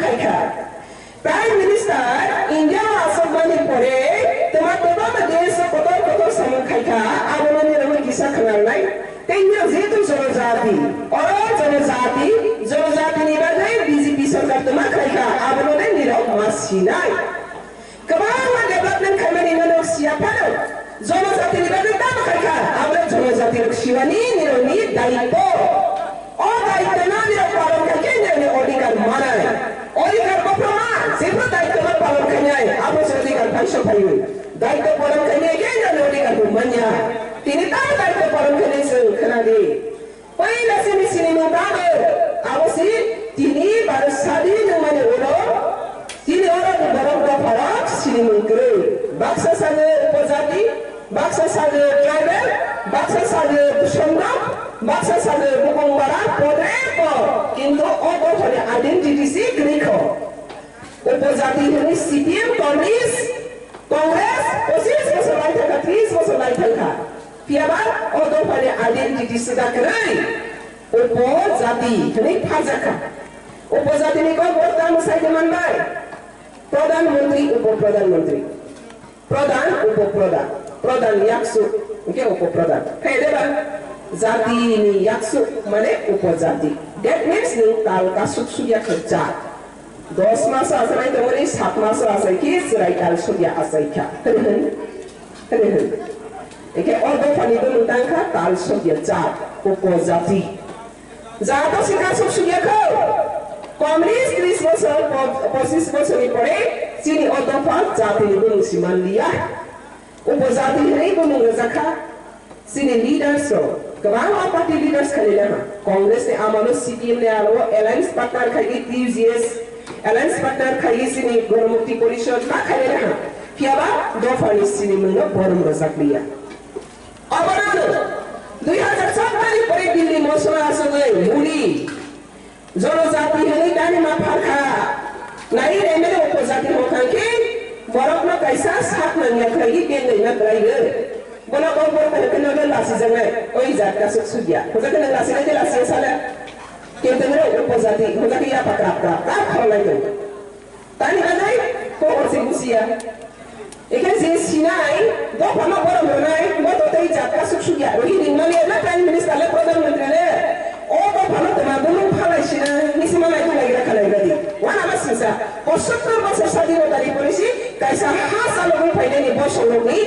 খাইখা prime minister India আসবানি পরে তোমার তোমার দেশ কত কত সামন খাইখা আবরণী রকম কিসা খানার নাই তেইয়া যেহেতু জনজাতি জনজাতি নিবাদে বিজেপি সরকার তোমার খাইখা আবরণে নিরব মাসি নাই কেবাংলা ডেভেলপমেন্ট খাইমানি মানব সিয়াপানো জনজাতি নিবাদে দাম খাইখা আমরা জনজাতির শিবানী নিরনি দায়িত্ব অদায়িত্ব না নিরব পালন খাইকে নিরনি অধিকার মানায় অধিকার প্রমাণ যেহেতু দায়িত্ব পালন খাইনায় আবশ্য অধিকার ভাইসো ভাই দায়িত্ব পালন খাইনায় কে নিরনি অধিকার মানিয়া তিনি তার দায়িত্ব পালন খাইনাইছেন খানাদি पहिला सिनी सिनेमा दाबे आवसी तिनी बार सादी नमाने ओरो तिनी ओरो बरम द फरक सिनेमा करे बाक्सा सागे उपजाति बाक्सा सागे ट्राइबल बाक्सा सागे संगम बाक्सा सागे बुकंगबारा पदे प किंतु ओदो फले आइडेंटिटी सि ग्रीखो उपजाति हनि सीपीएम कांग्रेस 25 বছর লাই থাকা 30 বছর লাই থাকা Piaba odo pada identity sudah kerai. Upozati ini pajaka. Upozati ini kau bertamu saya dengan baik. Pradhan Menteri, Upopradhan Menteri. Pradhan, Upopradhan. Pradhan yaksu, okay Upopradhan. Kayak deh bang. Zati ini yaksu, mana Upozati. That means ni tal kasut sudah kerja. 10 masa asal itu mungkin 7 masa asal kis serai tal sudah asal kya. Eke odo panido nutangka tal sudah jat Upozati. Zato sika sudah kau. Komunis 30 bosor, 25 bosor ini pore sini odo pak jati ini belum siman liya. Upozati ini belum ngezaka sini leaders so. Kebanyakan parti leaders kali lama. Kongres ne amalo CPM ne alo alliance partner kali TGS alliance partner kali sini Gormukti Porishod tak kali lama. Kiaba do panis sini mana borom rozak liya. Abarano 2014 পরে দিল্লি মশলা আসলে মুড়ি জনজাতি হলে ডানি মা ফারখা নাই MLA উপজাতি হখানকে বরফ কাইসা সাত নাঙ্গা খাই বেঙ্গै না গ্রাইগে বলা কবর থেকে নলে লাসি জাঙ্গাই ওই জাতকা সুদিয়া হজাকে না লাসি লাগে লাসি সালা কিন্তু মেরে উপজাতি হজাকে ইয়া পাকড়া তা খলাই গো তানি নাই কো ওরসি বুসিয়া এখানে যে সিনাই দফানো বড় নাই মত তাই জাতকা সুদিয়া ওই দিন মানে না প্রাইম মিনিস্টার লে প্রধানমন্ত্রী লে ও দফানো তোমা বলু ফালাইছি না নিসিমা নাই লাইরা খালাইরা দি ওয়ানা মাসিসা 75 বছর স্বাধীনতার পরিসি কাইসা হাসা লোক ফাইনালি বসলো নি